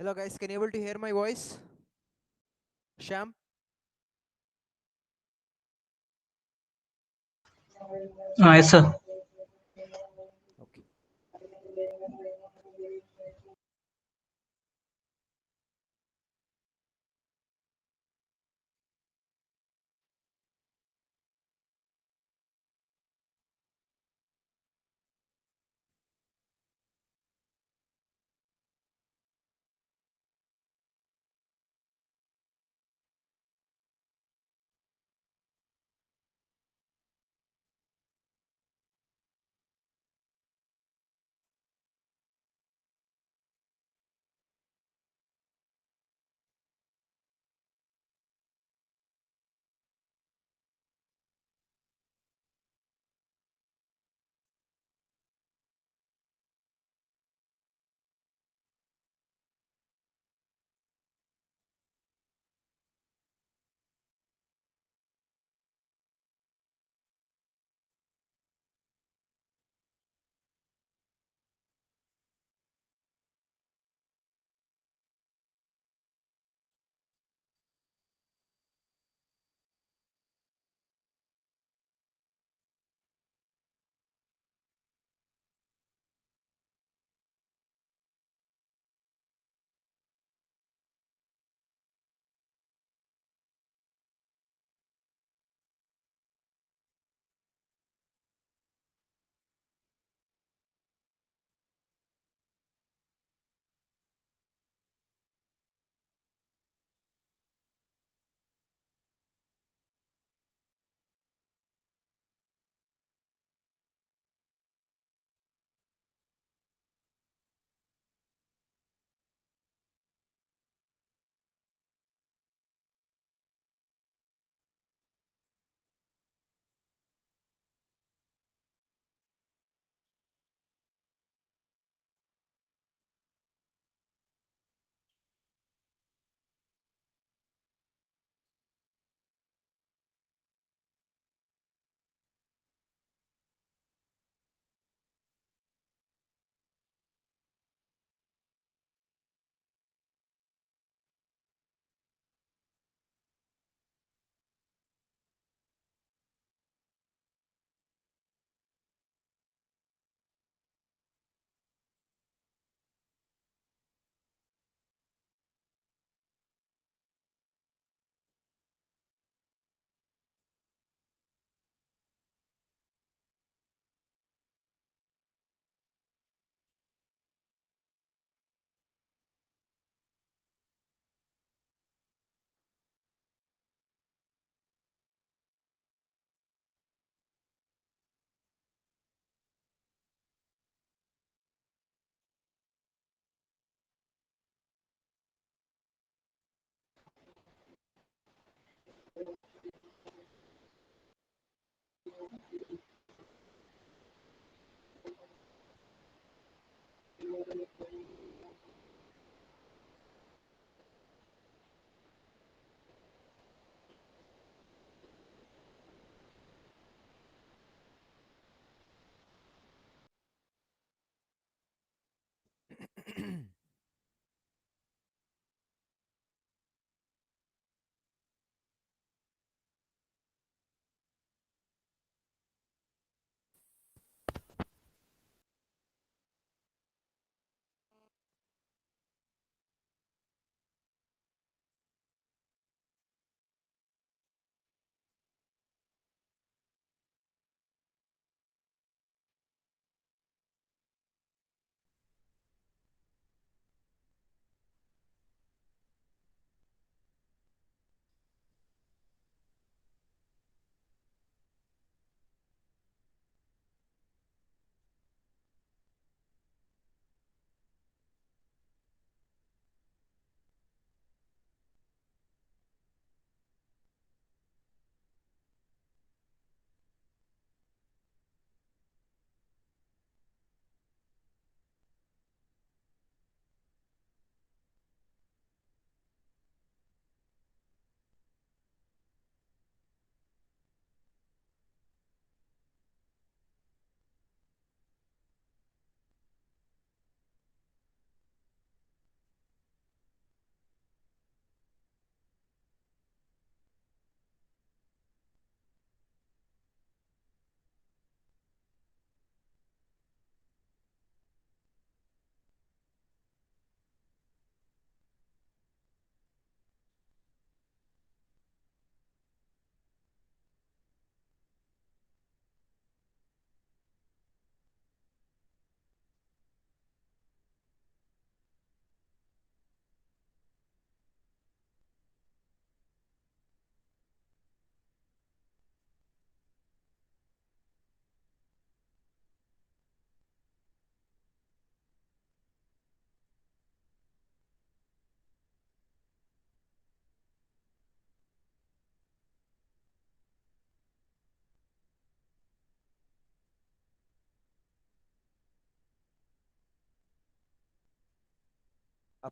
Hello guys, can you able to hear my voice? Sham? Yes, sir. Okay.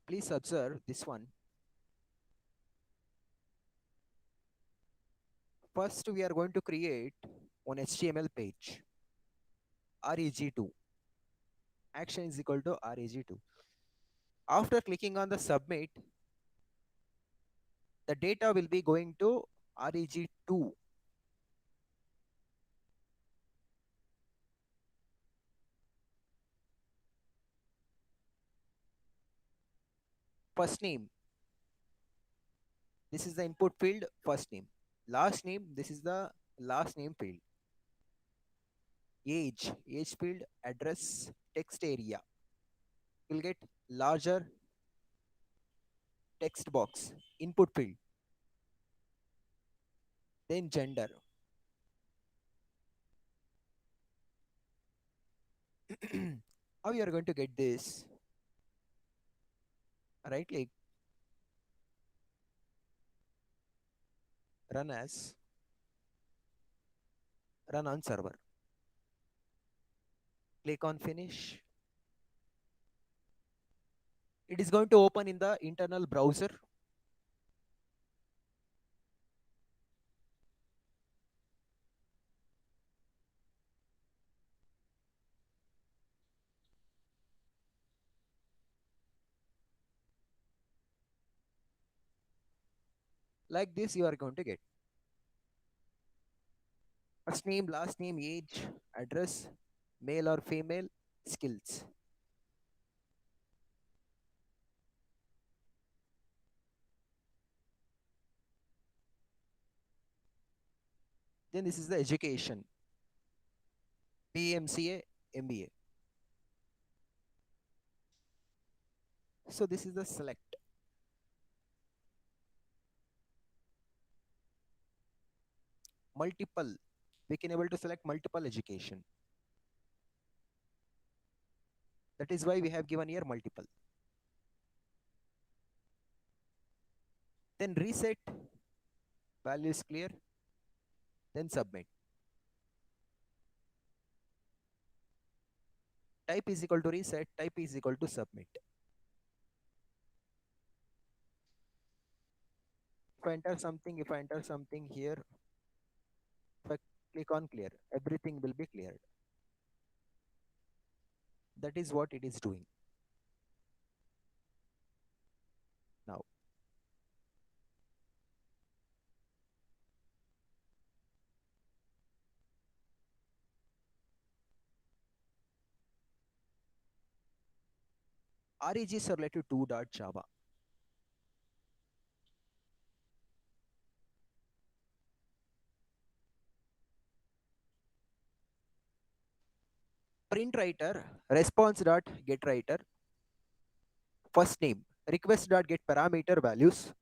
Please observe this one. First, we are going to create one HTML page, reg2. Action is equal to reg2. After clicking on the submit, the data will be going to reg2. First name, this is the input field, first name. Last name, this is the last name field. Age field, address, text area. You'll get larger text box, input field. Then gender. How you are going to get this? Right click, run as, run on server. Click on finish. It is going to open in the internal browser. Like this, you are going to get first name, last name, age, address, male or female, skills. Then this is the education, PMCA, MBA. So this is the select. Multiple. We can able to select multiple education. That is why we have given here multiple. Then reset, value is clear. Then submit. Type is equal to reset, type is equal to submit. If I enter something here, if I click on clear, everything will be cleared. That is what it is doing. Now, reg is related to 2.java. Print writer, response dot get writer, first name, request dot get parameter values.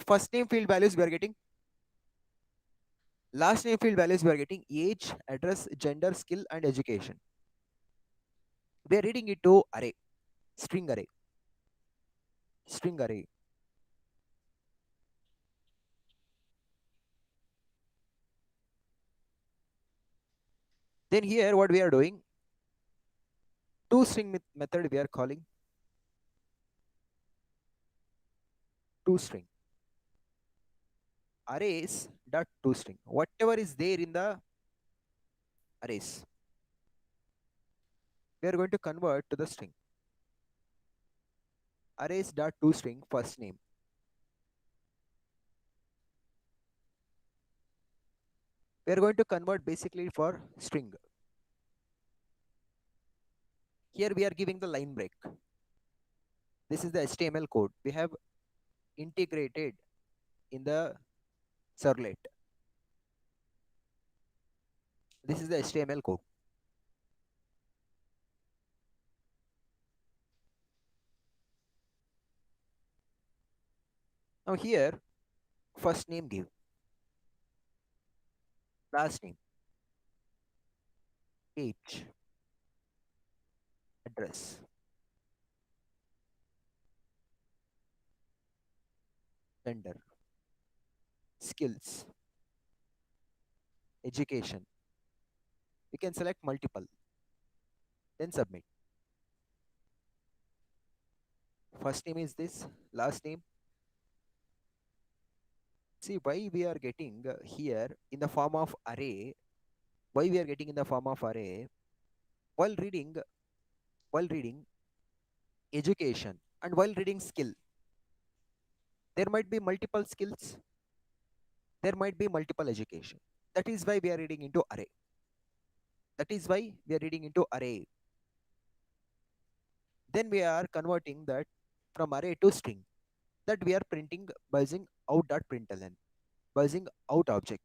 First name field values we are getting. Last name field values we are getting age, address, gender, skill, and education. We are reading it to array, string array, string array. Then here what we are doing, toString method we are calling, toString. Arrays dot toString. Whatever is there in the arrays, we are going to convert to the string. Arrays dot toString first name. We are going to convert basically for string. Here we are giving the line break. This is the HTML code we have integrated in the servlet. This is the HTML code. Now here, first name give, last name, age, address, gender, skills, education. We can select multiple, then submit. First name is this, last name. See why we are getting here in the form of array. Why we are getting in the form of array? While reading, while reading education and while reading skill, there might be multiple skills. There might be multiple education. That is why we are reading into array. That is why we are reading into array. Then we are converting that from array to string. That we are printing buzzing out dot println, buzzing out object,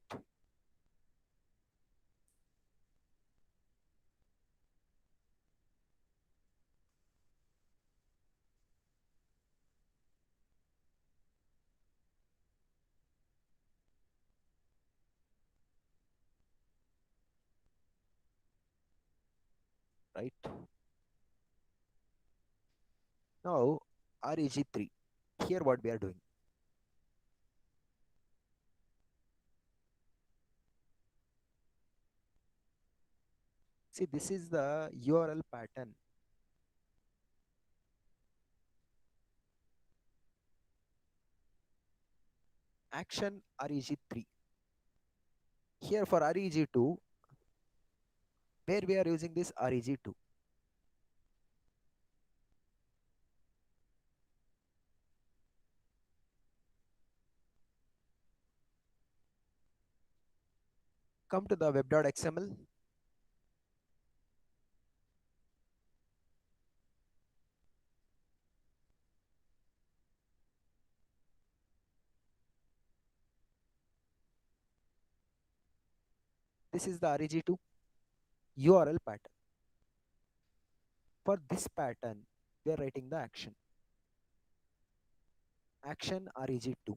right? Now reg3. Here what we are doing. See, this is the URL pattern. Action reg3. Here for reg2, where we are using this reg2. Come to the web.xml. This is the reg2 URL pattern. For this pattern, we are writing the action. Action reg2.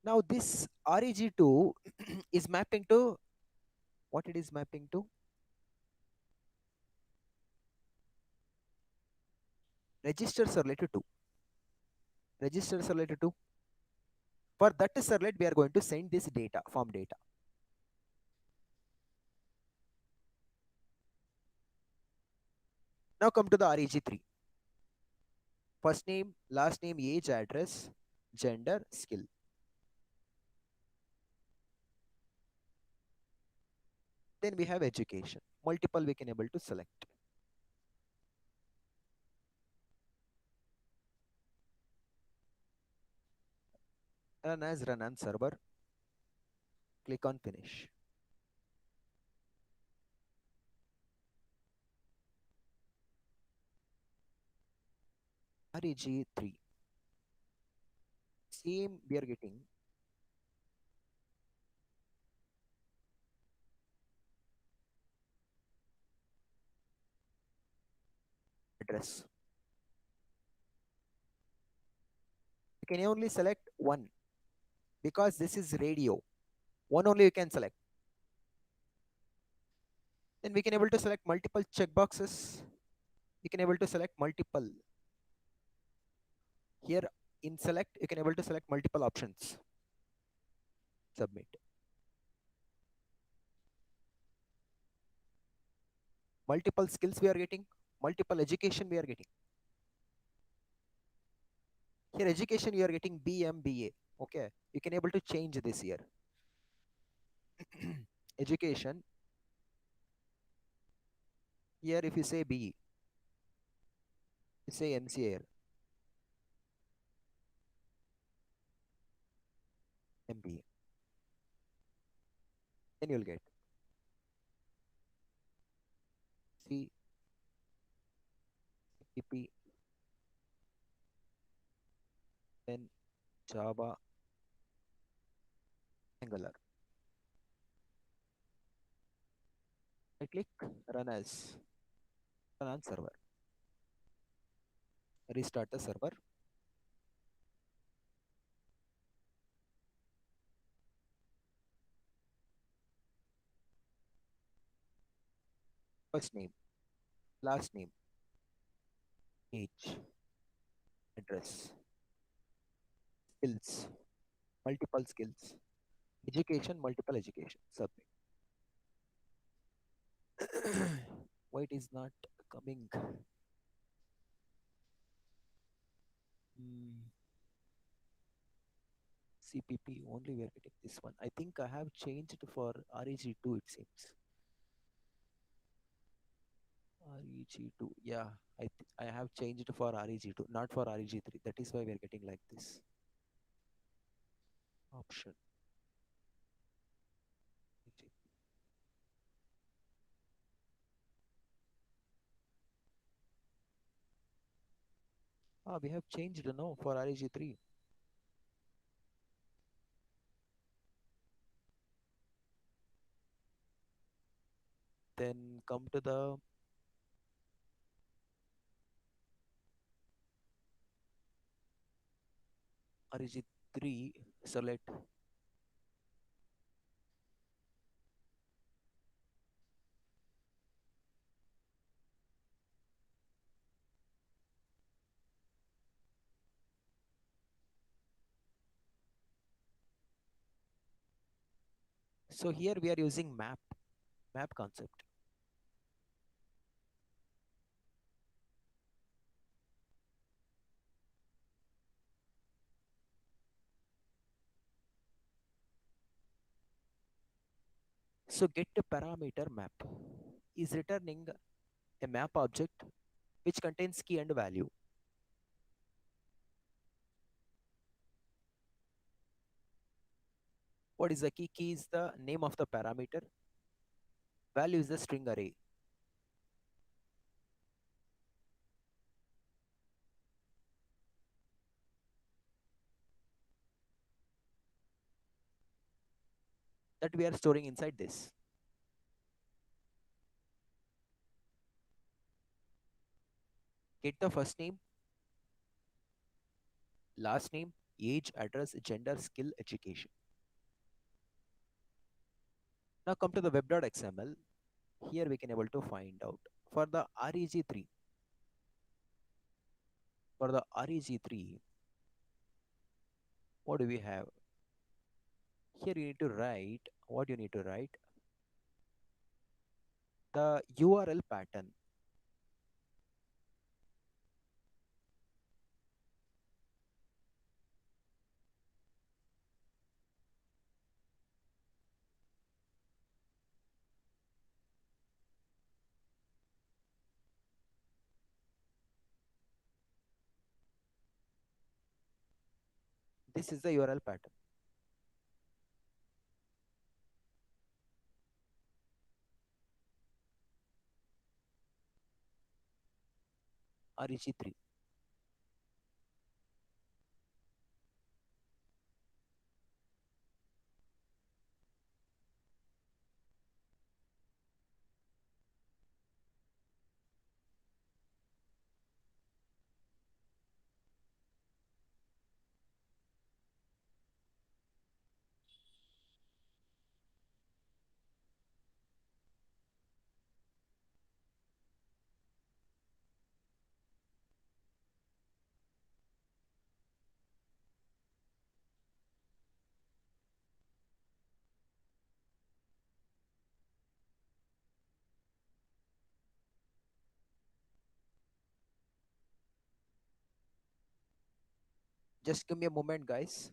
Now this reg2 is mapping to what it is mapping to? Registers are related to. Registers are related to. For that servlet, we are going to send this data, form data. Now come to the reg3. First name, last name, age, address, gender, skill. Then we have education. Multiple we can able to select. Run as run on server. Click on finish. reg3. Same we are getting address. You can only select one because this is radio. One only you can select. Then we can able to select multiple checkboxes. You can able to select multiple. Here in select, you can able to select multiple options. Submit. Multiple skills we are getting. Multiple education we are getting. Here education you are getting BMBA. Okay. You can able to change this here. Education. Here if you say BE, you say MCA here. MBA. Then you'll get C, CP, then Java, Angular. I click run as run on server. Restart the server. First name, last name, age, address, skills, multiple skills. Education, multiple education. Submit. Why it is not coming? Hmm, CPP only we are getting this one. I think I have changed for REG2 it seems. REG2. Yeah, I have changed for REG2, not for REG3. That is why we are getting like this. Option. Ah, we have changed no for REG3. Then come to the REG3. Select. So here we are using map concept. So get a parameter map is returning a map object which contains key and value. What is the key? Key is the name of the parameter. Value is the string array. That we are storing inside this. Get the first name, last name, age, address, gender, skill, education. Now come to the web.xml. Here we can able to find out for the REG3. For the REG3, what do we have? Here you need to write what you need to write. The URL pattern. This is the URL pattern. REG3. Just give me a moment, guys.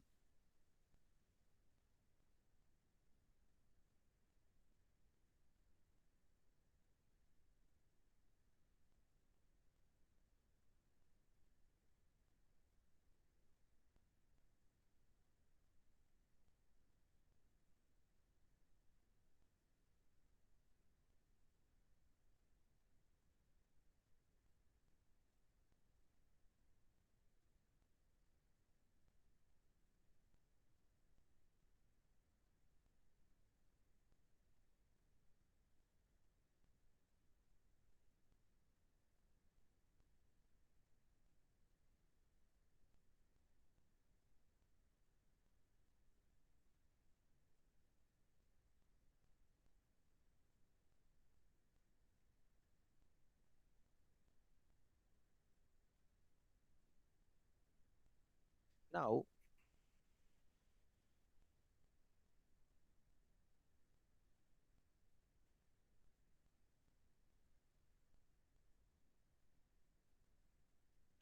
Now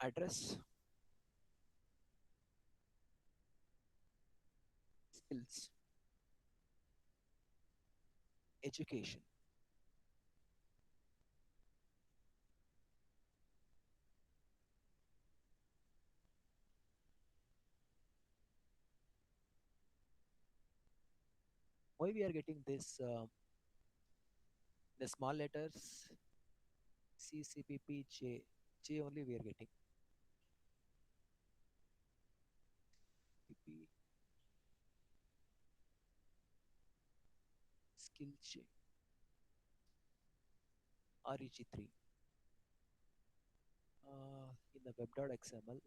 Address, skills, education. Why we are getting this the small letters C C P P J J only we are getting P P skill J REG3 in the web.xml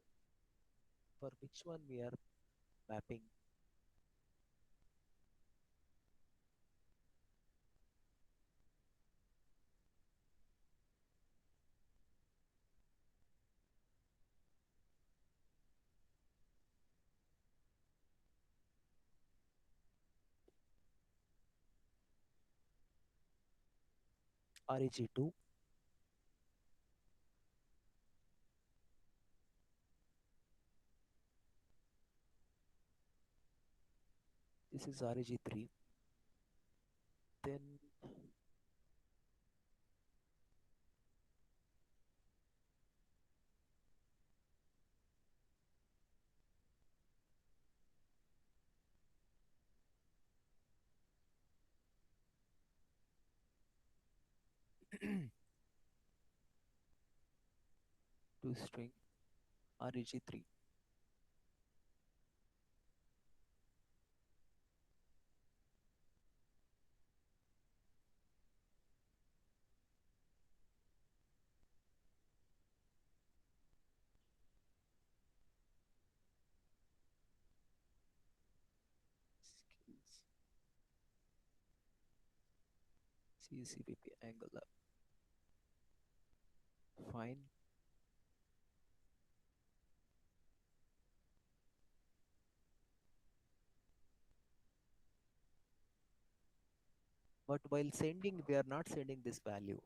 for which one we are mapping REG2. This is REG3. Then to string REG3. Skills CCPP Angular. Fine. But while sending, we are not sending this value.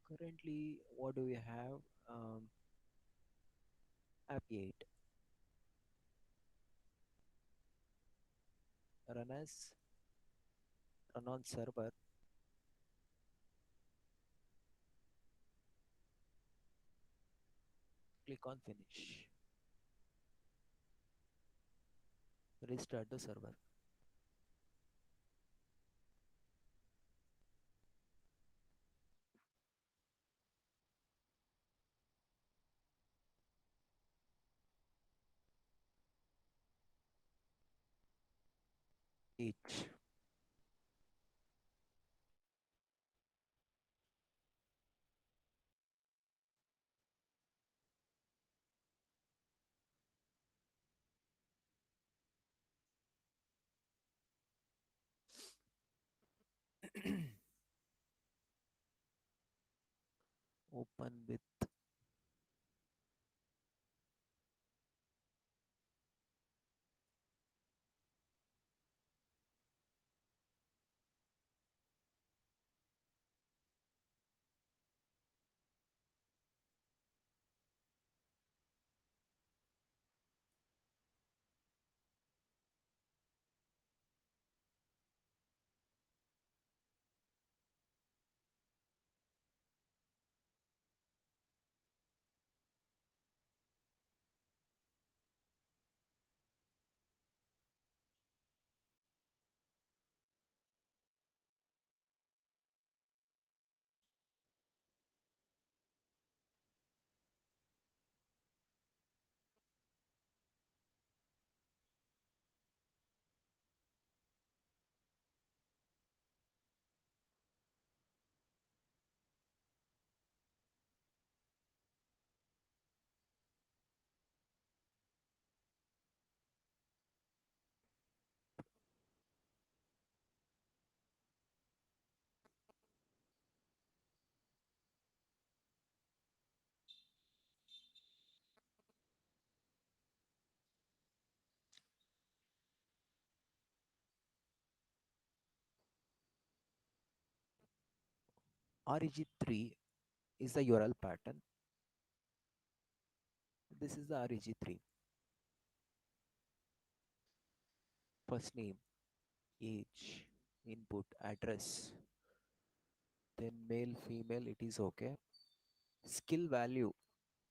Currently, what do we have? API 8. Run as run on server. Click on finish. Restart the server. Each. Open with reg3 is the URL pattern. This is the reg3. First name, age, input, address, then male, female, it is okay. Skill value,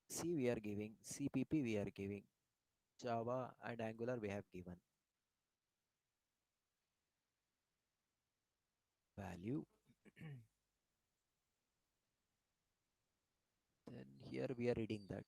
C we are giving, CPP we are giving, Java and Angular we have given. Value. Then here we are reading that.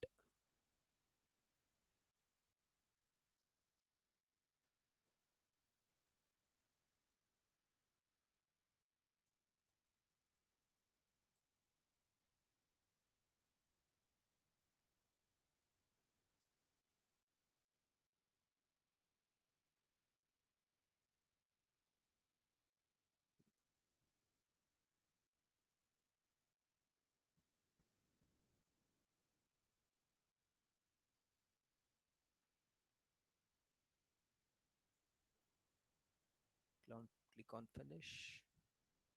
Click on finish.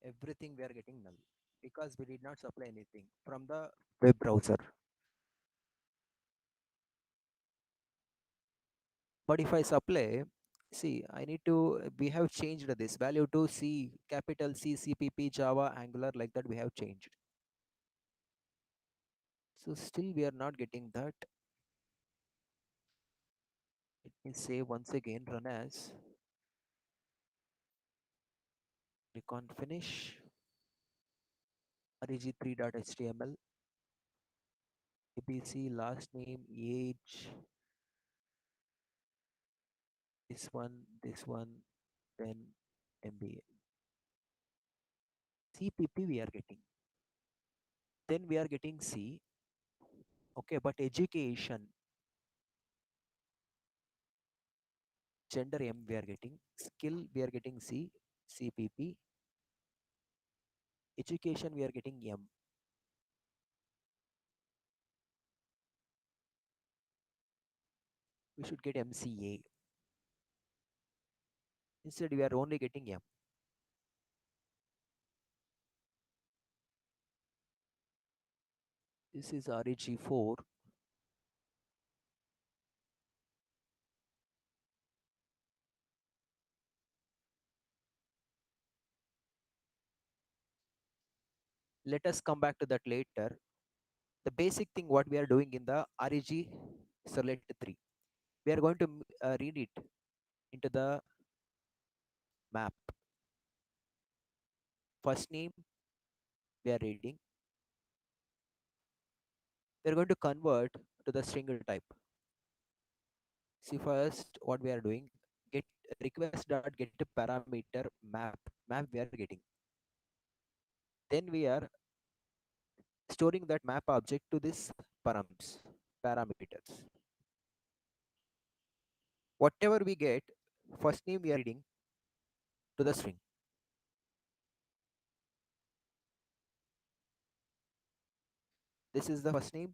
Everything we are getting null because we did not supply anything from the web browser. But if I supply, see, I need to, we have changed this value to C, capital C, CPP, Java, Angular, like that we have changed. So still we are not getting that. Let me say once again, run as, click on finish, reg3.html, abc, last name, age, this one, then MBA. CPP we are getting. Then we are getting C. Okay, but education, gender M we are getting. Skill we are getting C, CPP. Education we are getting M. We should get MCA. Instead, we are only getting M. This is REG4. Let us come back to that later. The basic thing what we are doing in the REG Select 3. We are going to read it into the map. First name we are reading. We are going to convert to the string type. See first what we are doing. Get request.get parameter map we are getting. Then we are storing that map object to this parameters. Whatever we get, first name we are reading to the string. This is the first name,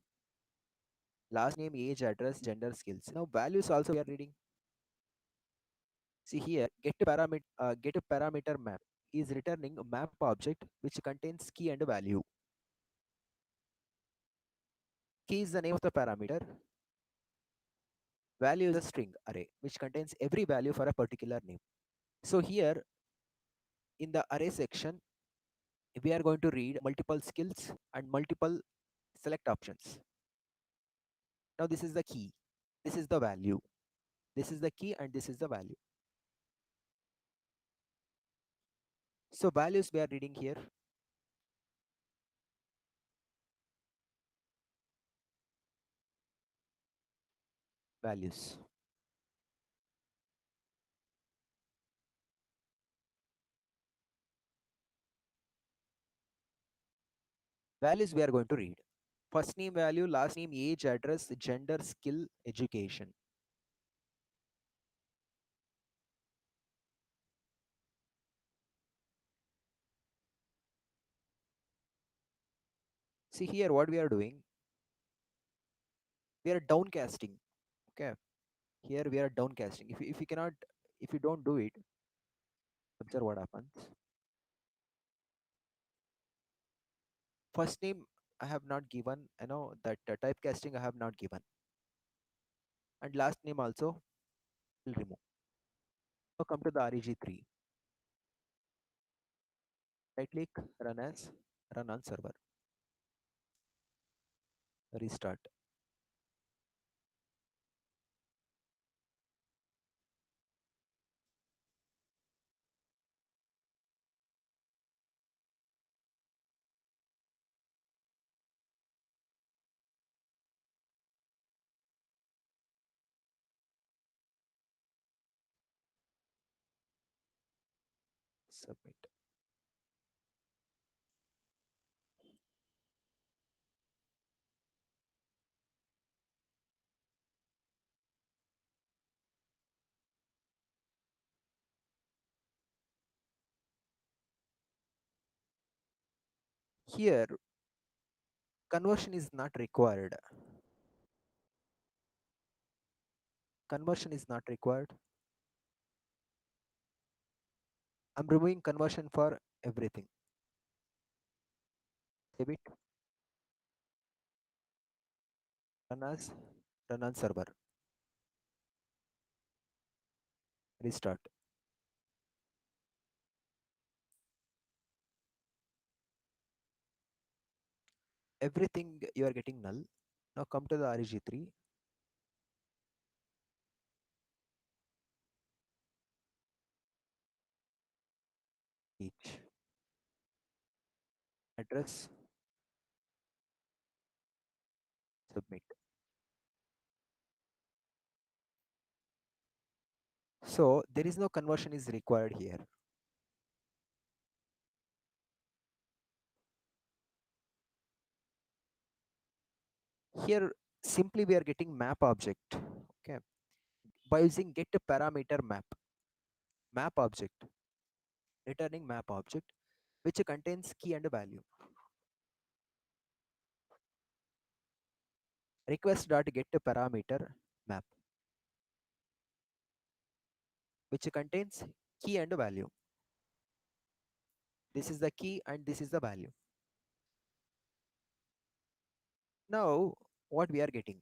last name, age, address, gender, skills. Now values also we are reading. See here, get a parameter map is returning a map object which contains key and value. Key is the name of the parameter. Value is a string array which contains every value for a particular name. So here in the array section, we are going to read multiple skills and multiple select options. Now this is the key. This is the value. This is the key and this is the value. So values we are reading here. Values. Values we are going to read. First name value, last name, age, address, gender, skill, education. See here what we are doing. We are downcasting. Okay. Here we are downcasting. If you cannot, if you don't do it, observe what happens. First name I have not given, that typecasting I have not given, and last name also will remove. Now come to the reg3. Right click, run as, run on server, restart. Submit. Here conversion is not required. Conversion is not required. I'm removing conversion for everything. Save it. Run as, run on server, restart. Everything you are getting null. Now come to the reg3. Each address, submit. So there is no conversion is required here. Here simply we are getting map object. Okay. By using get parameter map object, returning map object which contains key and value. Request dot get parameter map which contains key and value. This is the key and this is the value. Now what we are getting?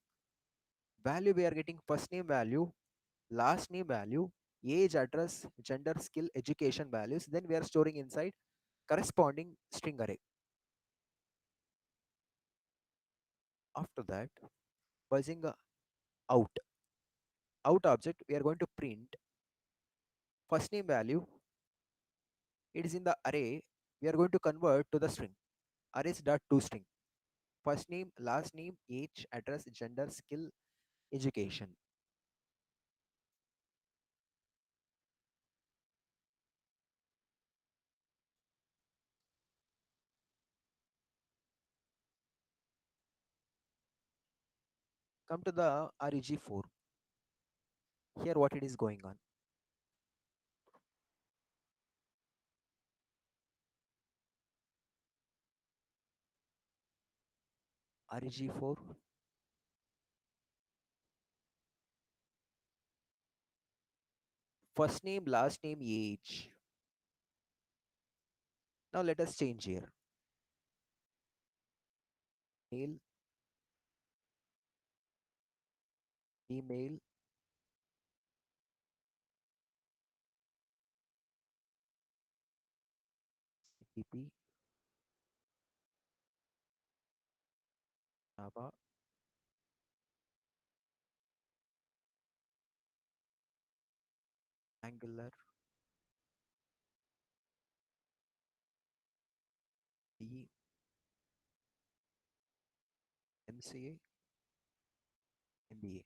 Value we are getting first name value, last name value, age, address, gender, skill, education values. Then we are storing inside corresponding string array. After that, by using out object, we are going to print first name value. It is in the array. We are going to convert to the string. Arrays dot to string. First name, last name, age, address, gender, skill, education. Come to the reg4. Here what it is going on. reg4. First name, last name, age. Now let us change here. Mail, email, tp, java, angular, d, mca, mba.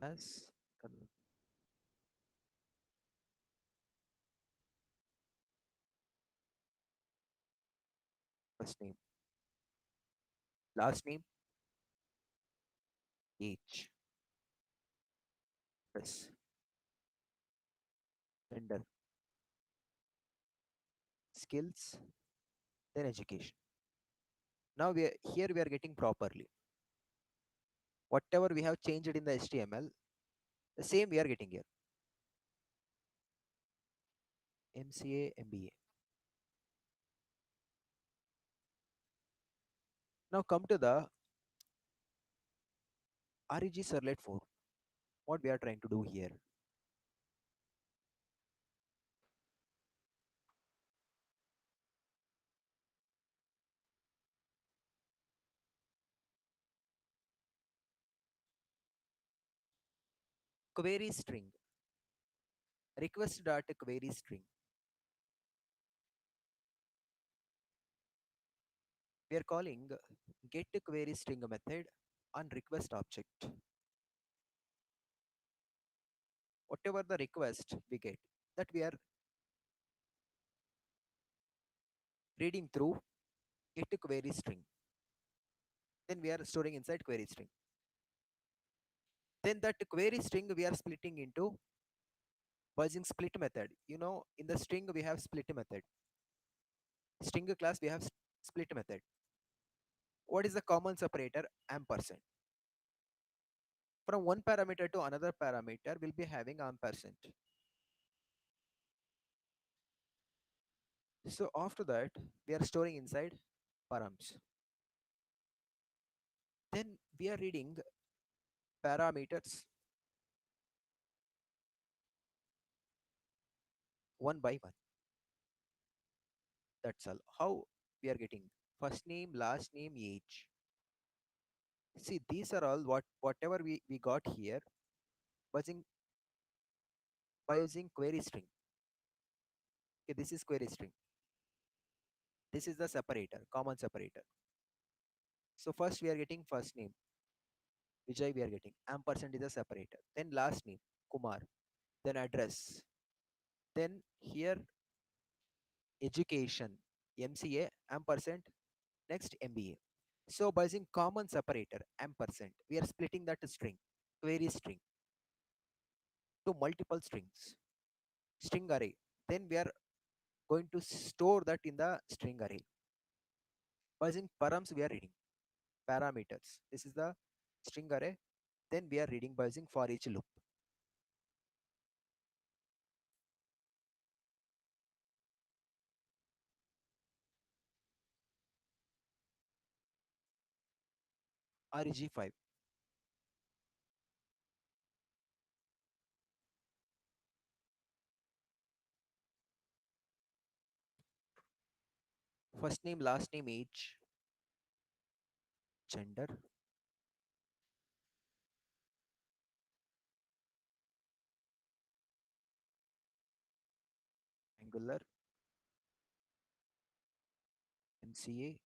As first name, last name, age, address, gender, skills, then education. Now we are getting properly. Whatever we have changed in the HTML, the same we are getting here. MCA, MBA. Now come to the REG Servlet 4. What we are trying to do here. Query string. Request dot query string. We are calling get query string method on request object. Whatever the request we get, that we are reading through get query string. Then we are storing inside query string. Then that query string we are splitting into using split method. You know, in the string we have split method. String class we have split method. What is the common separator? Ampersand. From one parameter to another parameter, we'll be having ampersand. So after that, we are storing inside params. Then we are reading parameters one by one. That's all. How we are getting first name, last name, age. See, these are all whatever we got here using by using query string. Okay, this is query string. This is the separator, common separator. So first we are getting first name, Vijay we are getting. Ampersand is a separator. Then last name, Kumar. Then address. Then here education, MCA, ampersand, next MBA. So by using common separator, ampersand, we are splitting that string, query string, to multiple strings, string array. Then we are going to store that in the string array. By using params, we are reading parameters. This is the string array. Then we are reading by using for each loop. REG5. First name, last name, age, gender, Angular, MCA,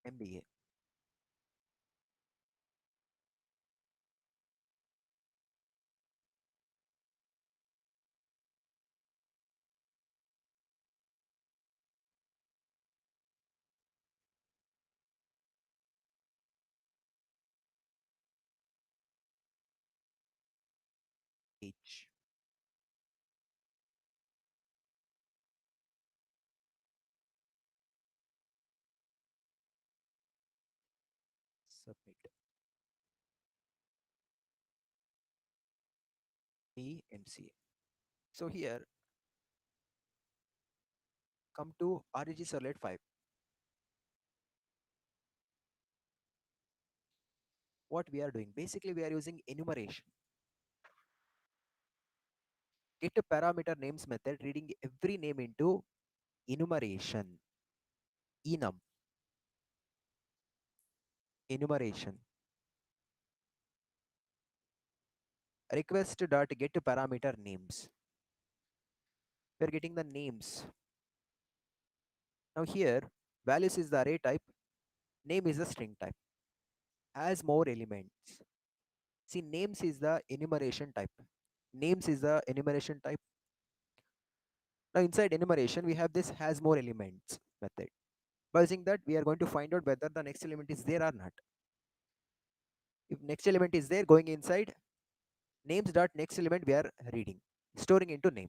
MBA. Age. Submit. MCA. So here, come to REG Servlet 5. What we are doing? Basically, we are using enumeration. Get a parameter names method reading every name into enumeration. Enum. Enumeration. Request dot get parameter names. We are getting the names. Now here, values is the array type, name is the string type. Has more elements. See, names is the enumeration type. Names is the enumeration type. Now inside enumeration, we have this has more elements method. By using that, we are going to find out whether the next element is there or not. If next element is there, going inside names dot next element we are reading, storing into name.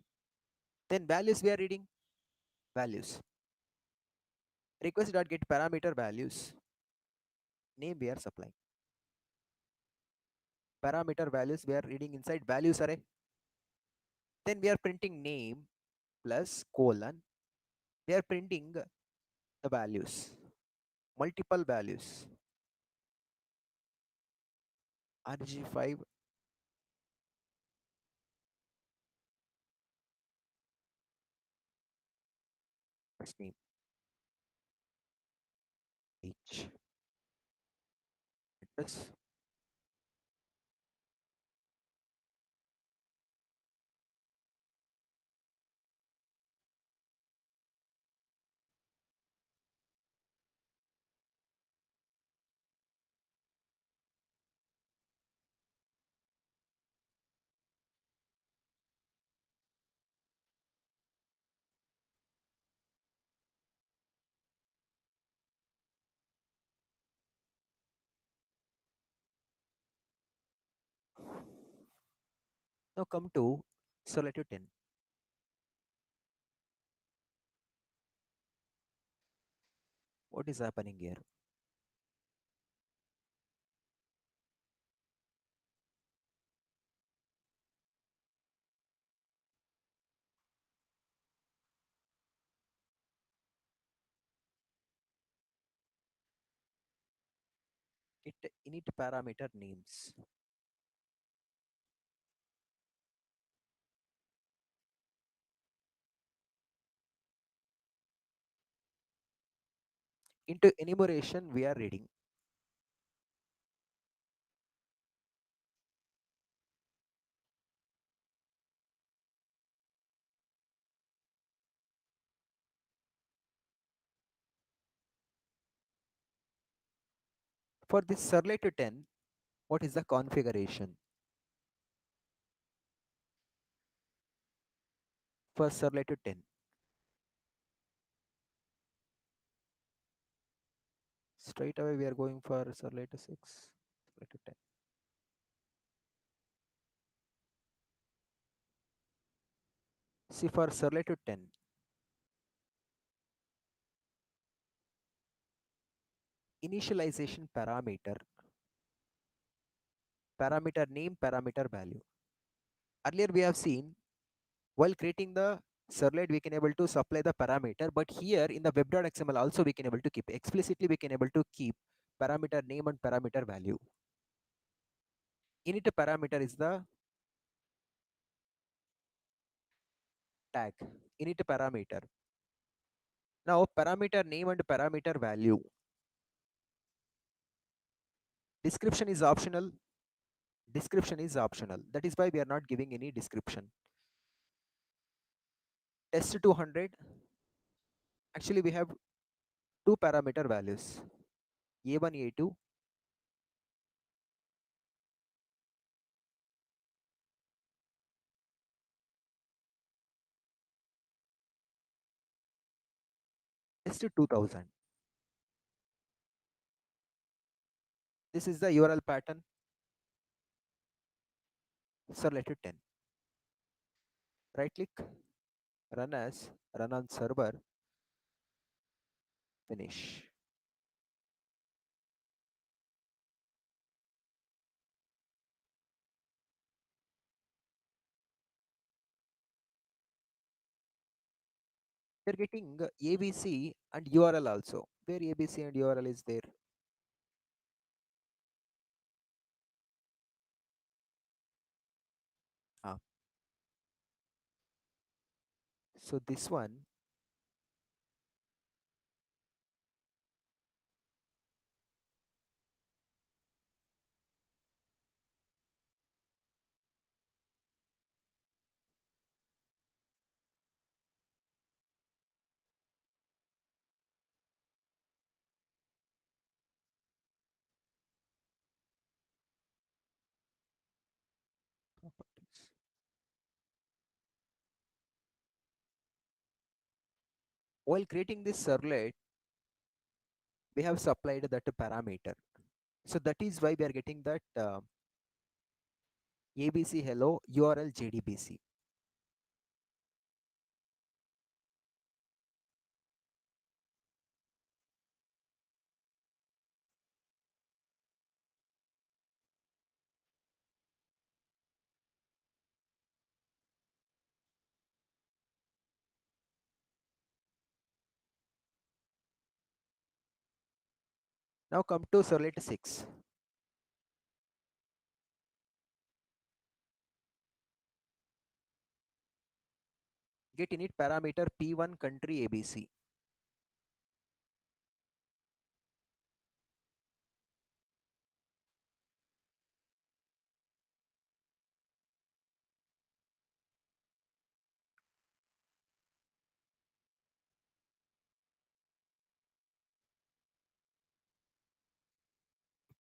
Then values we are reading values. Request dot get parameter values. Name we are supplying. Parameter values we are reading inside values array. Then we are printing name plus colon. We are printing the values, multiple values. RG5 first name H address. Now come to Solitude 10. What is happening here? It init parameter names. Into enumeration, we are reading. For this Serleto 10, what is the configuration? For Serleto 10, straight away we are going for Serleto 6, Serleto 10. See, for Serleto 10, initialization parameter, parameter name, parameter value. Earlier we have seen, while creating the servlet, we can able to supply the parameter, but here in the web.xml also we can able to keep, explicitly we can able to keep parameter name and parameter value. Init parameter is the tag, init parameter. Now parameter name and parameter value. Description is optional. Description is optional. That is why we are not giving any description. Test 200. Actually, we have two parameter values, A1, A2. Test 2000. This is the URL pattern. Servlet 10. Right click, run as, run on server, finish. We're getting ABC and URL also. Where ABC and URL is there? Ah. So this one, properties. While creating this servlet, we have supplied that parameter. So that is why we are getting that ABC hello URL JDBC. Now come to servlet 6. Get init parameter P1 country ABC.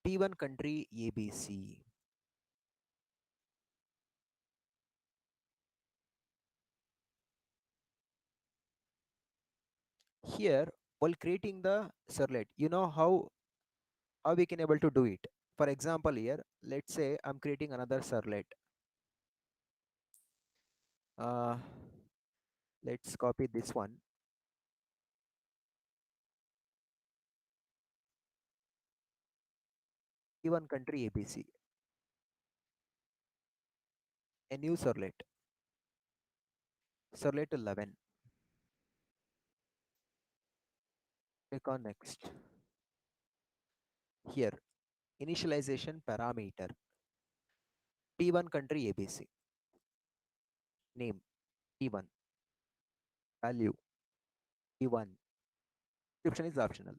P1 country ABC. Here, while creating the servlet, you know how we can able to do it. For example, here, let's say I'm creating another servlet. Uh, let's copy this one. P1 country ABC. A new servlet. Servlet 11. Click on next. Here, initialization parameter. P1 country ABC. Name P1. Value P1. Description is optional.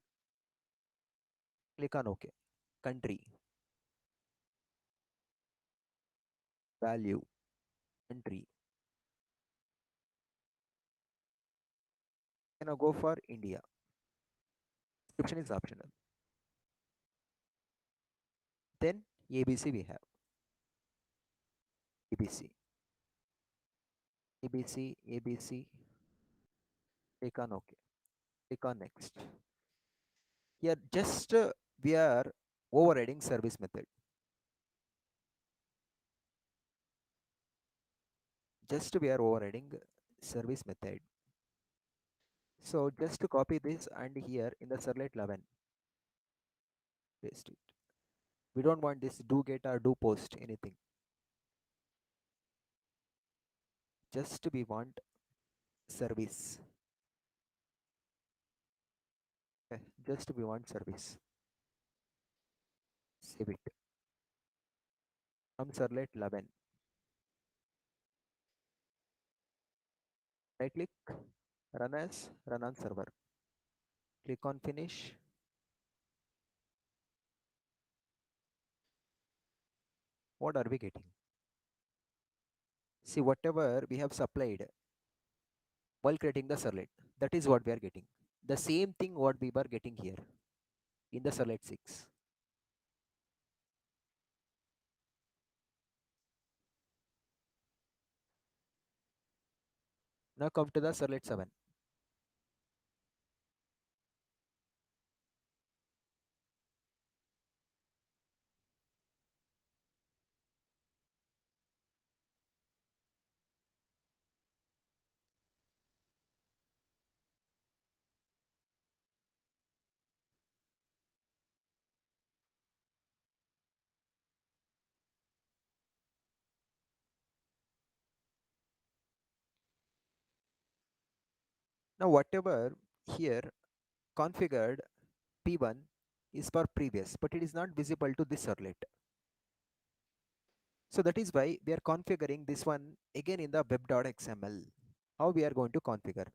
Click on OK. Country. Value. Country. Now go for India. Description is optional. Then ABC we have. ABC. ABC. ABC. Click on OK. Click on next. Here just we are overriding service method. Just we are overriding service method. So just to copy this and here in the servlet 11, paste it. We don't want this do get or do post anything. Just we want service. Okay. Just we want service. Save it. From servlet 11. Right click, run as, run on server. Click on finish. What are we getting? See, whatever we have supplied while creating the servlet, that is what we are getting. The same thing what we were getting here in the servlet 6. Now come to the servlet 7. Now whatever here configured P1 is for previous, but it is not visible to this servlet. So that is why we are configuring this one again in the web.xml. How we are going to configure?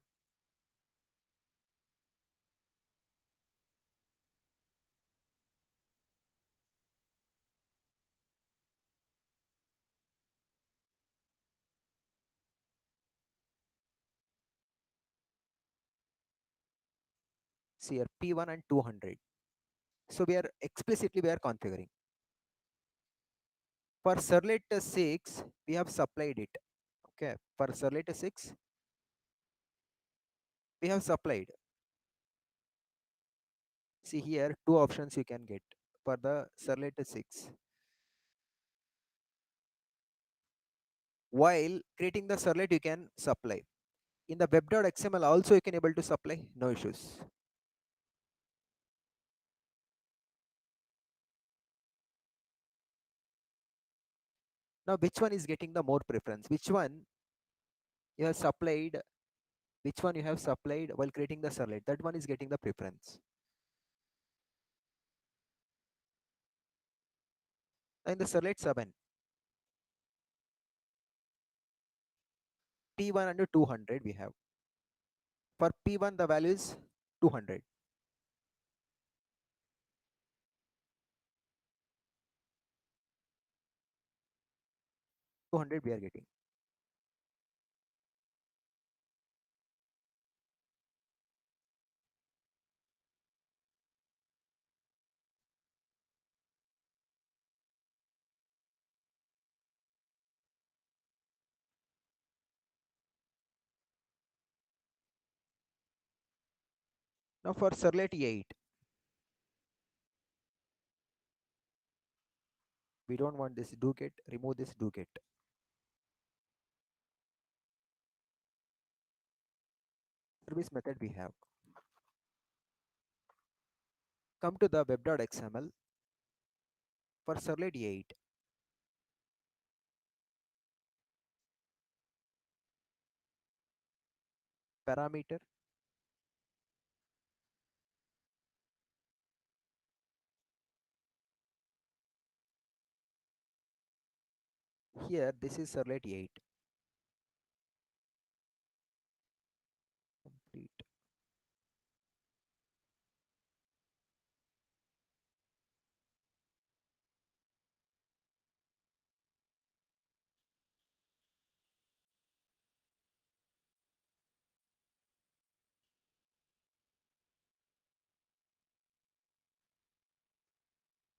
See here P1 and 200. So we are explicitly we are configuring. For servlet 6, we have supplied it. Okay, for servlet 6, we have supplied. See here, two options you can get for the servlet 6. While creating the servlet, you can supply. In the web.xml also you can able to supply, no issues. Now, which one is getting the more preference? Which one you have supplied? Which one you have supplied while creating the servlet? That one is getting the preference. In the Serlet 7, P1 and 200 we have. For P1, the value is 200. 200 we are getting. Now for Serlet 8, we don't want this do get, remove this do get. Service method we have. Come to the web.xml for Serlet 8. Parameter. Here, this is Serlet 8. Complete.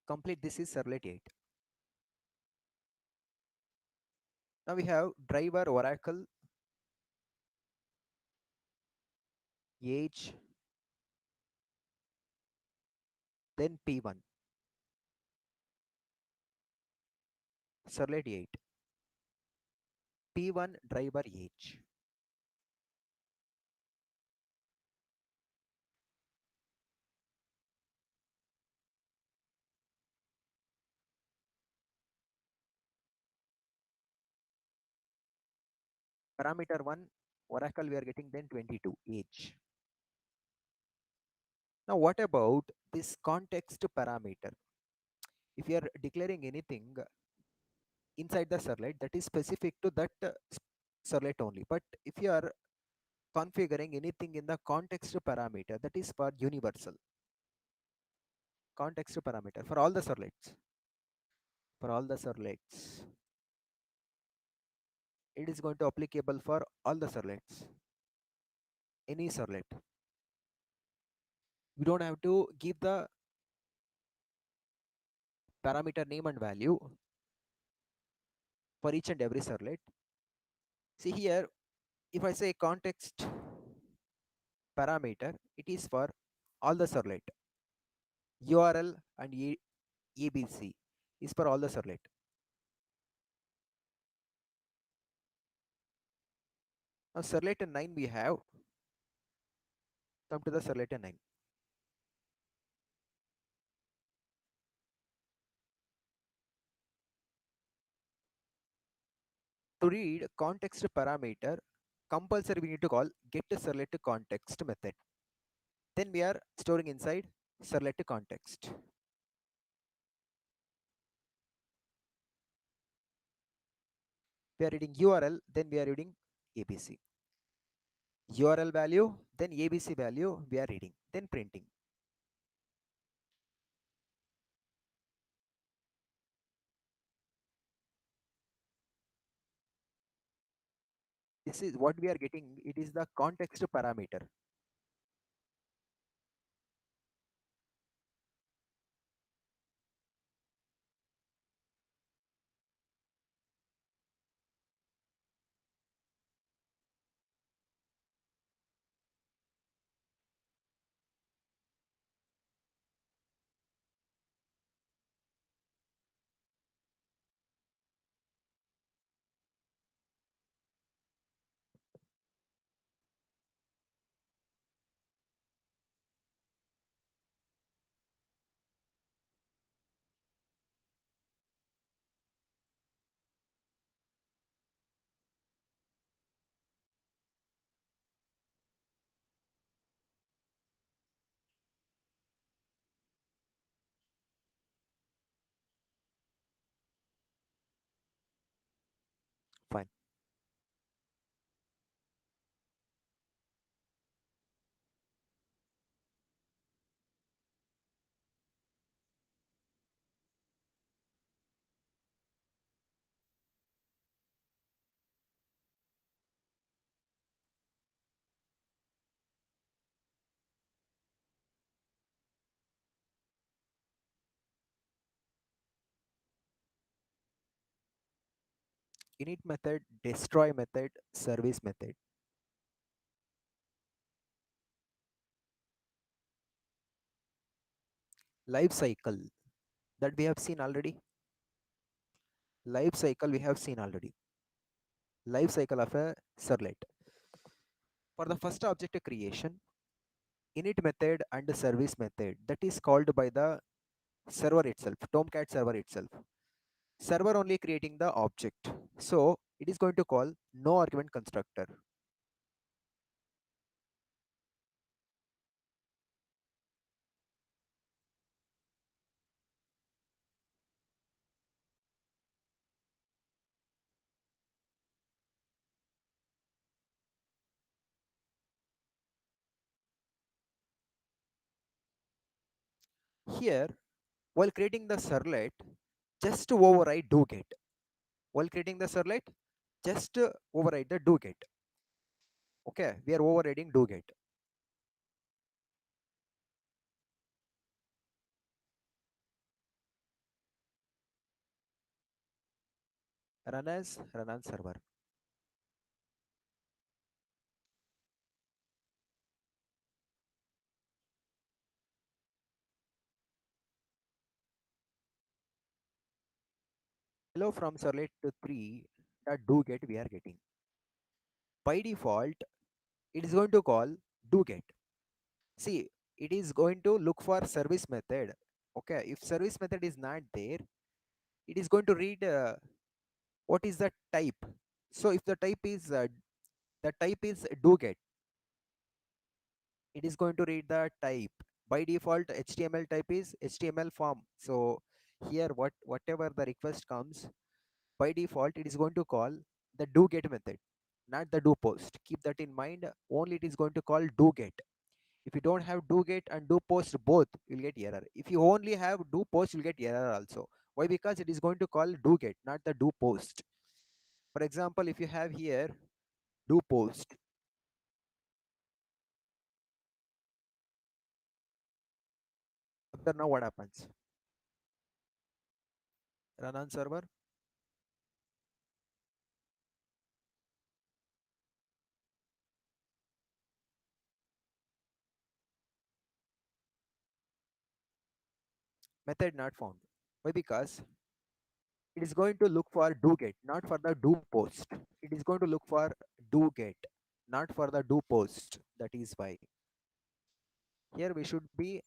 Complete. This is Serlet 8. Now we have driver Oracle age, then P1. Serlet 8. P1 driver age. Parameter 1, Oracle we are getting then 22, age. Now what about this context parameter? If you are declaring anything inside the servlet that is specific to that servlet only. But if you are configuring anything in the context parameter, that is for universal. Context parameter for all the servlets. For all the servlets. It is going to applicable for all the servlets. Any servlet. You don't have to give the parameter name and value for each and every servlet. See here, if I say context parameter, it is for all the servlet. URL and ABC is for all the servlet. Now servlet 9 we have. Come to the servlet 9. To read context parameter, compulsory we need to call get servlet context method. Then we are storing inside servlet context. We are reading URL, then we are reading ABC. URL value, then ABC value we are reading, then printing. This is what we are getting. It is the context parameter. Fine. Init method, destroy method, service method. Life cycle that we have seen already. Life cycle we have seen already. Life cycle of a servlet. For the first object creation, init method and service method that is called by the server itself, Tomcat server itself. Server only creating the object. So it is going to call no argument constructor. Here, while creating the servlet, just to override do get. While creating the servlet, just override the do get. Okay, we are overriding do get. Run as server. Hello from servlet to 3 that do get we are getting. By default, it is going to call do get. See, it is going to look for service method. Okay, if service method is not there, it is going to read what is the type. So if the type is do get, it is going to read the type. By default, HTML type is HTML form. So here, whatever the request comes, by default, it is going to call the do get method, not the do post. Keep that in mind. Only it is going to call do get. If you don't have do get and do post both, you'll get error. If you only have do post, you'll get error also. Why? Because it is going to call do get, not the do post. For example, if you have here do post, now what happens? Run on server. Method not found. Why? Because it is going to look for do get, not for the do post. It is going to look for do get, not for the do post. That is why here we should be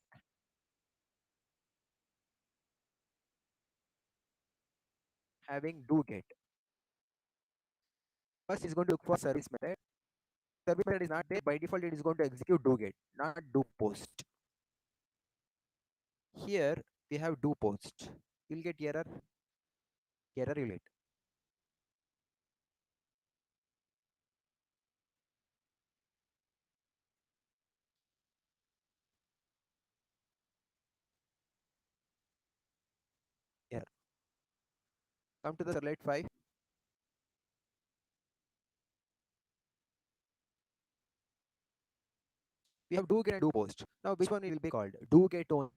having do get. First is going to look for service method. Service method is not there. By default, it is going to execute do get, not do post. Here we have do post. You'll get error. Error you'll get. Error. Come to the Servlet 5. We have do get and do post. Now which one will be called? Do get only.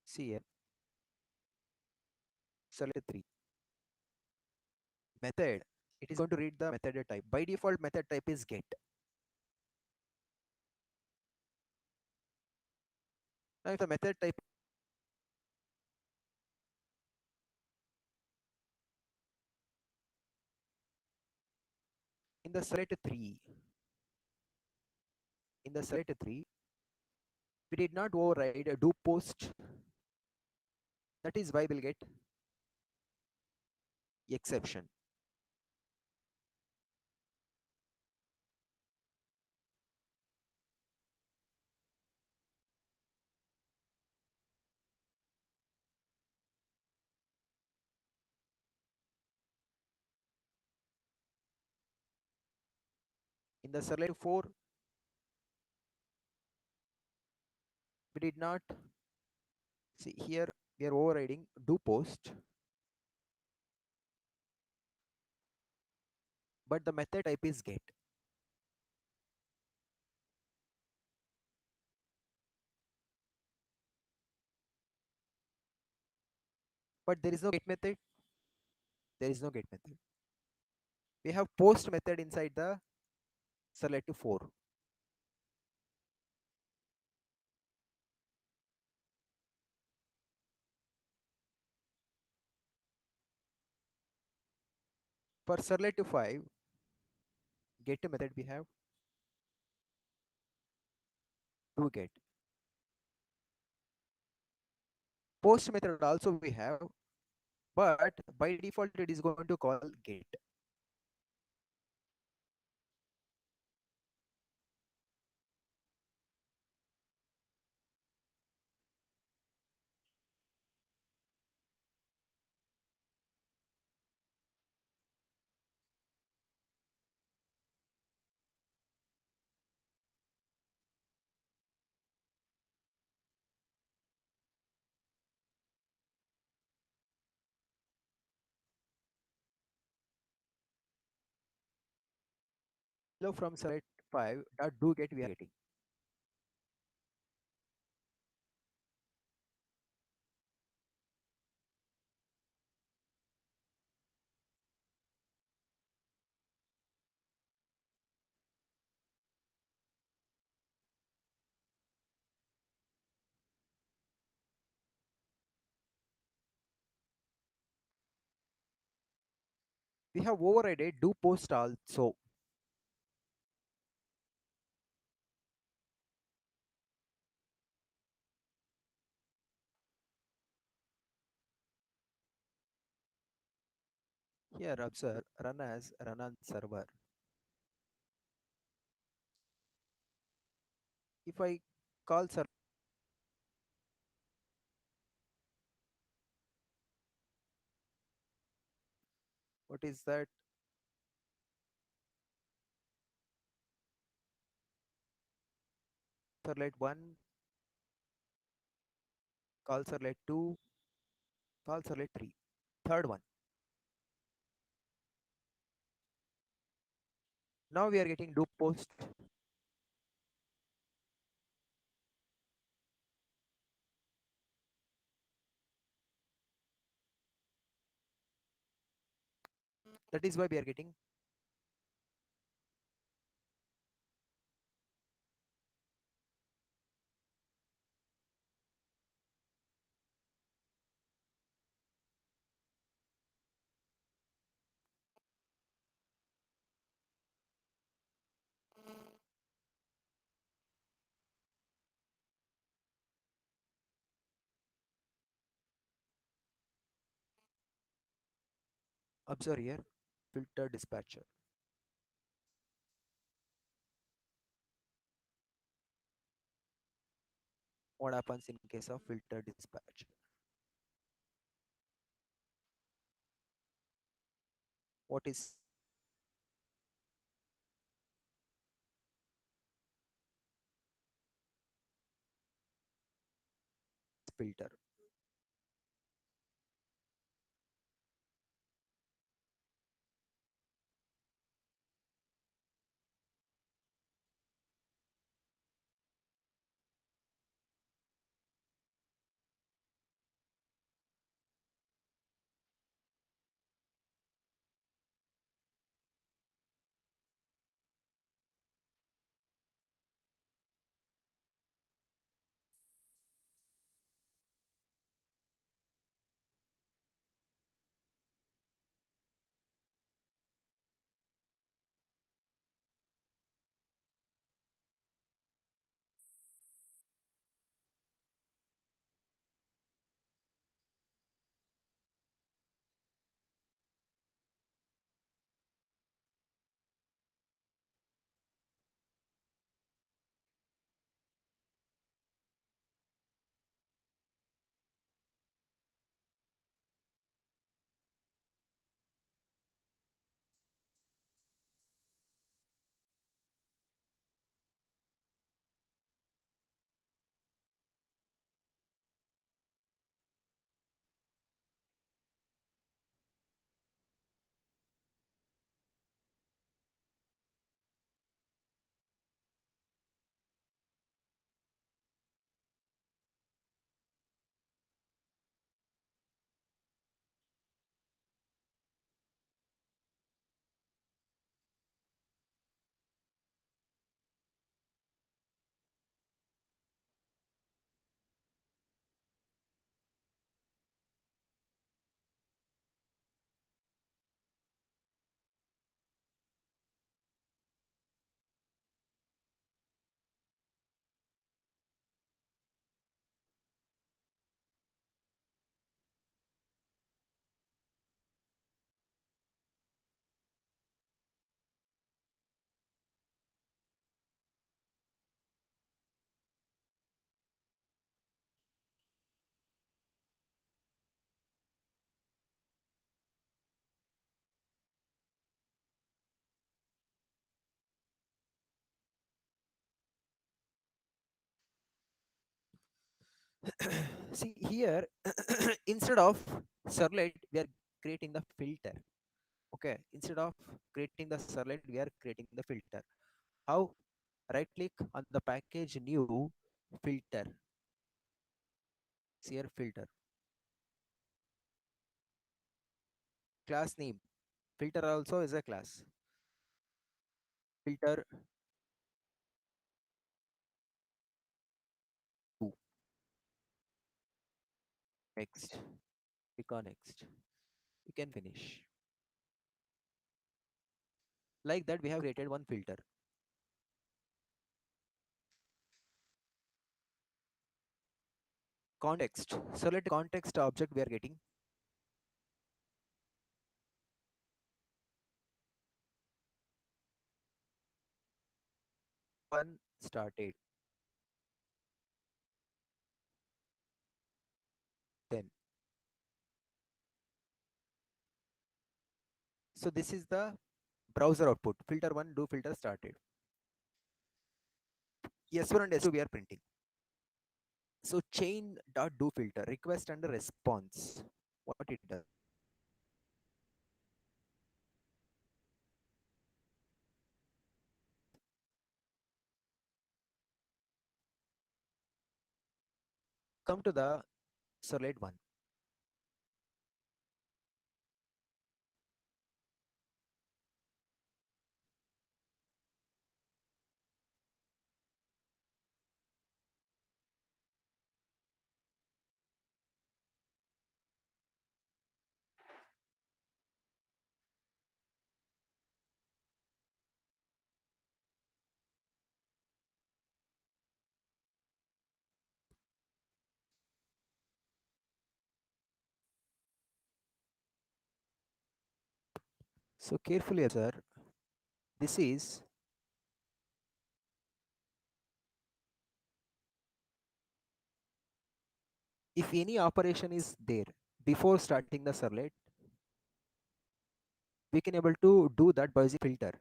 See here. Servlet 3. Method. It is going to read the method type. By default, method type is get. Now if the method type in the Servlet 3, in the select 3, we did not override a do post. That is why we'll get exception. In the select 4, we did not see here we are overriding do post, but the method type is get. But there is no get method. There is no get method. We have post method inside the select 4. For select 5, get method we have do get. Post method also we have, but by default it is going to call get. Hello from select 5 dot do get we are getting. We have overridden do post also. Here observe run as run on server. If I call server, what is that? Servlet 1, call servlet 2, call servlet 3. Third one. Now we are getting do post. That is why we are getting observe here filter dispatcher. What happens in case of filter dispatch? What is filter? See here, instead of servlet, we are creating the filter. Okay, instead of creating the servlet, we are creating the filter. How? Right click on the package, new filter. See here, filter. Class name. Filter also is a class. Filter 2. Next. Click on next. You can finish. Like that, we have created one filter. Context. Select context object we are getting. One started. Then. So this is the browser output. Filter 1, do filter started. S1 and S2 we are printing. So chain dot do filter, request and response. What it does. Come to the solid one. So carefully observe. This is if any operation is there before starting the servlet, we can able to do that by using filter.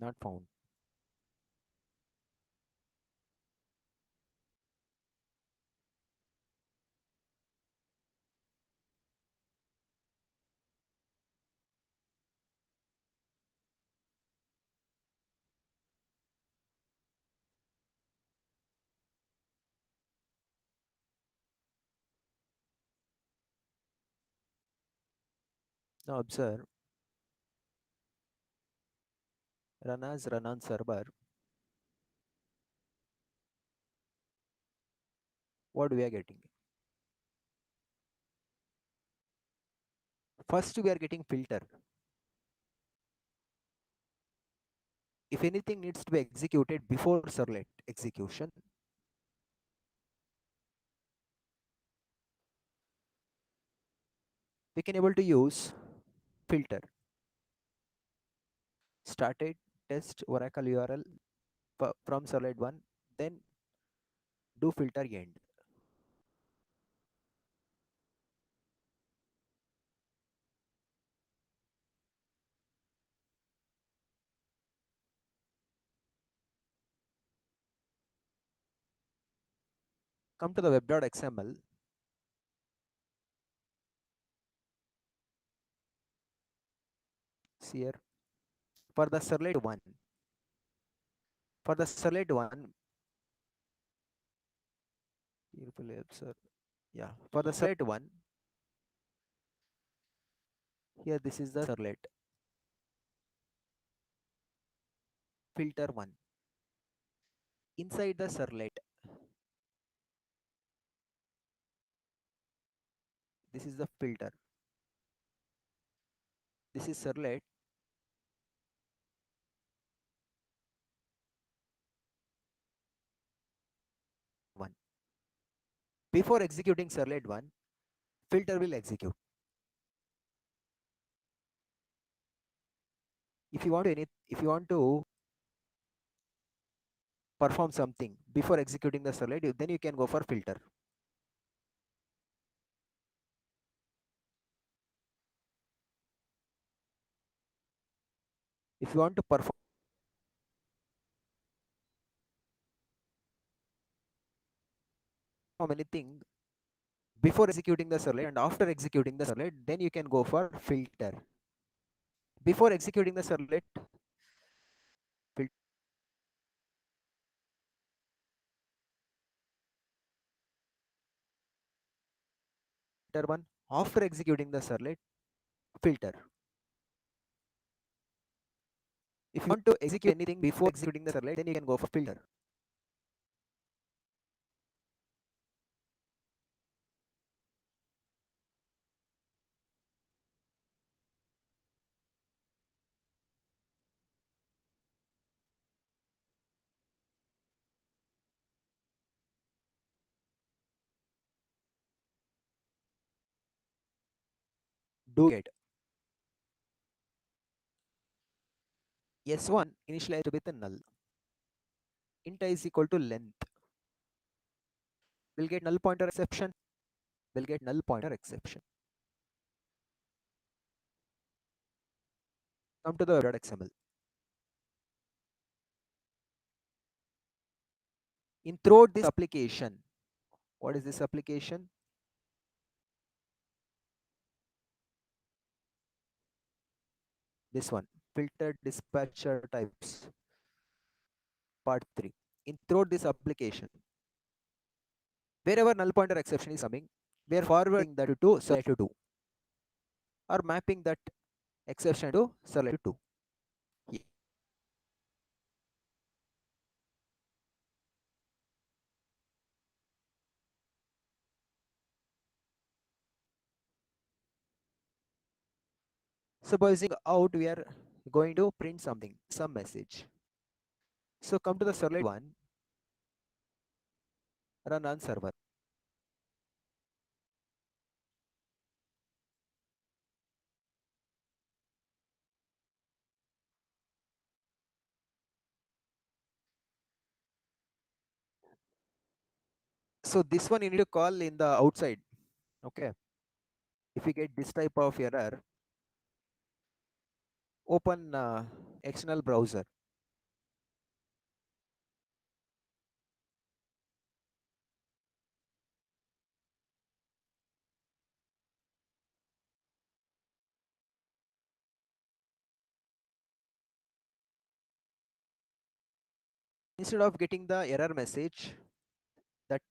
Not found. Now observe, run as run on server. What we are getting? First we are getting filter. If anything needs to be executed before servlet execution, we can able to use filter. Started test Oracle URL from servlet 1, then do filter end. Come to the web.xml. See here, for the servlet 1, for the servlet 1, carefully observe. Yeah, for the servlet 1, here this is the servlet, filter 1. Inside the servlet, this is the filter. This is servlet 1. Before executing servlet 1, filter will execute. If you want to perform something before executing the servlet, then you can go for filter. If you want to perform anything before executing the servlet and after executing the servlet, then you can go for filter. Before executing the servlet, filter one. After executing the servlet, filter. If you want to execute anything before executing the servlet, then you can go for filter. Do get S1 initialized with a null. Int I is equal to length. Will get null pointer exception. Will get null pointer exception. Come to the web.xml. In throughout this application, what is this application? This one, filtered dispatcher types, part 3. In throughout this application, wherever null pointer exception is coming, we are forwarding that to select 2 or mapping that exception to select 2. Supposing out, we are going to print something, some message. So come to the servlet one, run on server. So this one you need to call in the outside. Okay. If you get this type of error, open external browser. Instead of getting the error message, that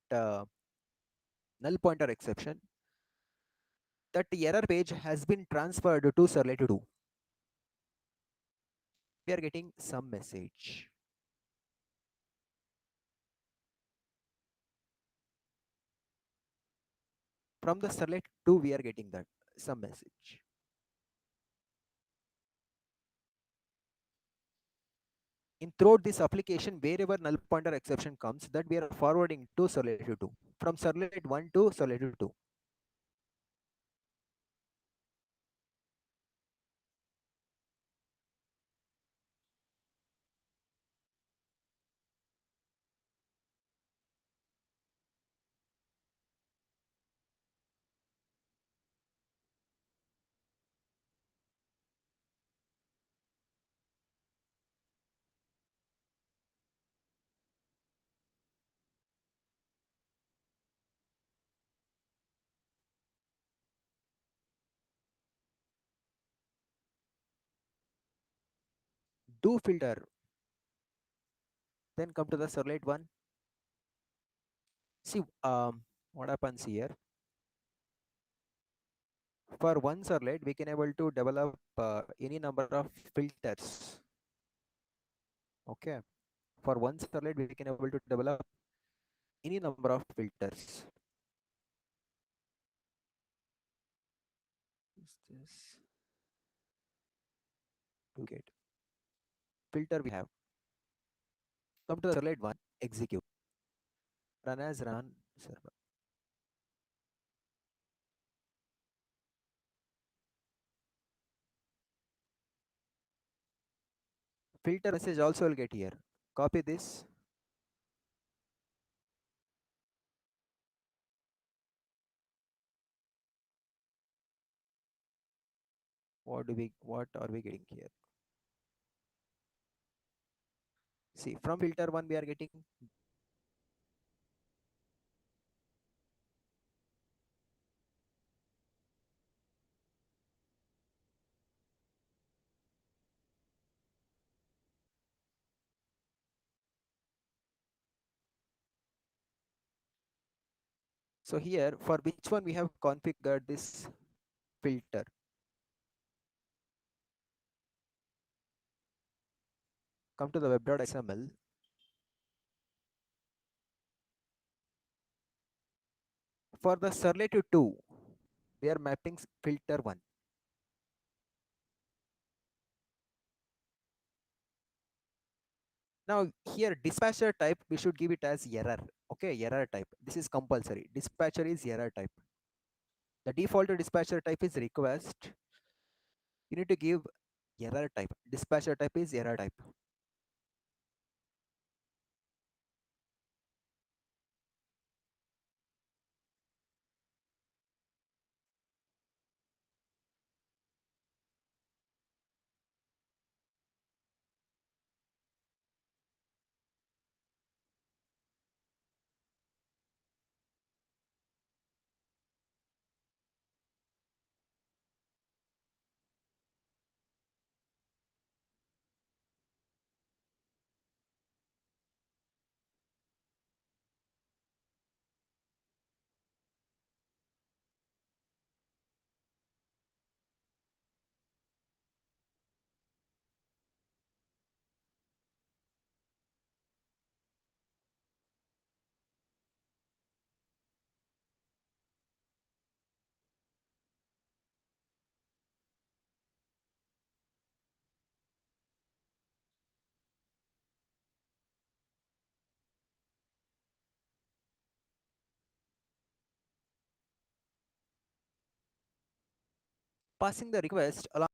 null pointer exception, that error page has been transferred to servlet 2. We are getting some message. From the servlet 2, we are getting that some message. In throughout this application, wherever null pointer exception comes, that we are forwarding to servlet 2. From servlet 1 to servlet 2. Do filter. Then come to the servlet 1. See what happens here. For one servlet, we can able to develop any number of filters. Okay. For one servlet, we can able to develop any number of filters. Is this to get filter we have. Come to the servlet 1, execute. Run as run server. Filter message also will get here. Copy this what are we getting here? See, from filter 1 we are getting, so here for which one we have configured this filter. Come to the web.xml. For the superlative 2, we are mapping filter 1. Now here dispatcher type, we should give it as error. Okay, error type. This is compulsory. Dispatcher is error type. The default dispatcher type is request. You need to give error type. Dispatcher type is error type. Passing the request along.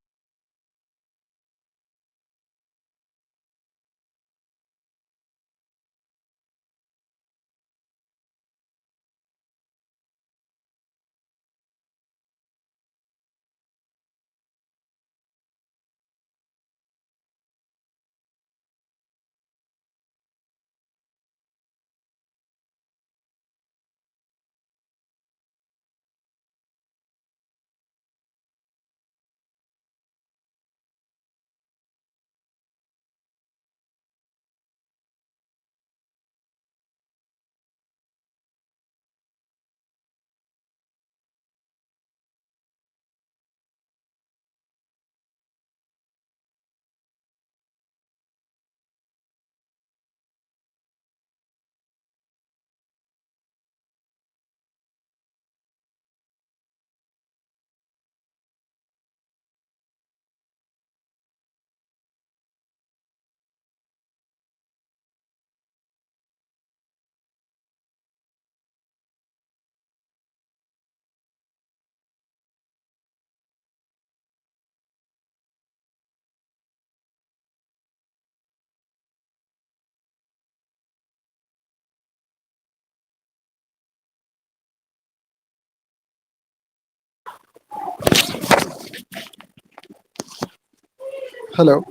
Hello.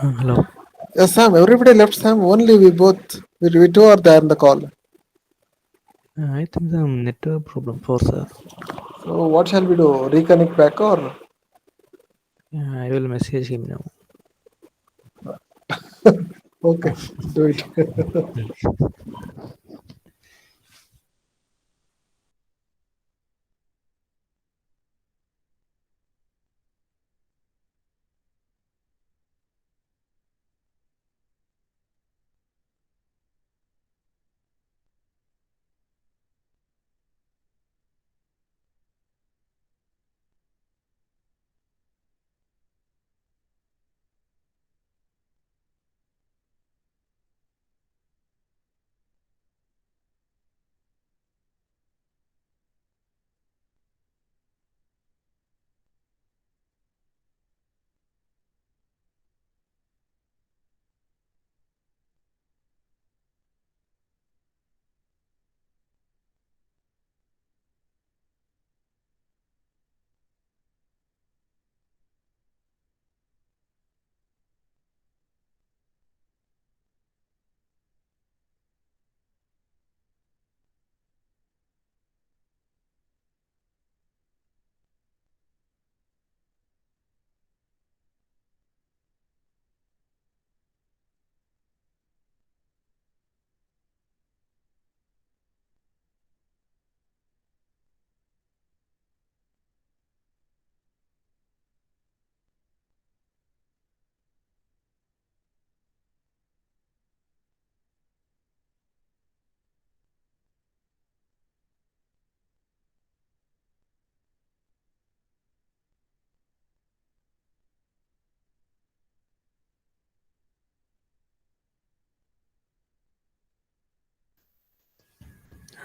Hello. Yes, Sam. Everybody left, Sam. Only we two are there in the call. I think the network problem for sir. So what shall we do? Reconnect back or? Yeah, I will message him now. Okay, do it.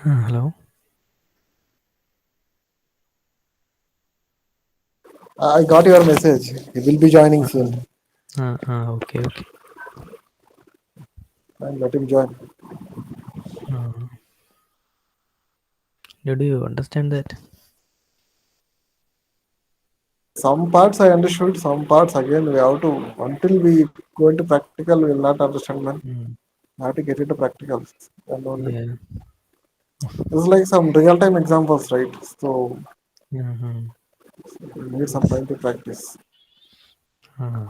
Hello. I got your message. He will be joining soon. Okay. And let him join. Did you understand that? Some parts I understood, some parts again we have to, until we go into practical, we will not understand, man. Mm. I have to get into practicals. And only. Yeah. It's like some real time examples, right? So Mhm. we need some time to practice. Uh,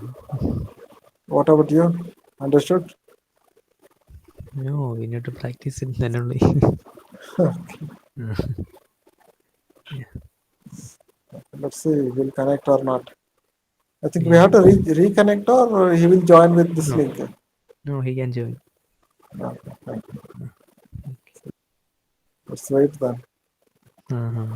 What about you? Understood? no, we need to practice it then only. Yeah. Let's see, we'll connect or not. I think we Yeah. have to reconnect or he will join with this No. link. No, he can join. Okay, fine. Let's wait then. Uh-huh.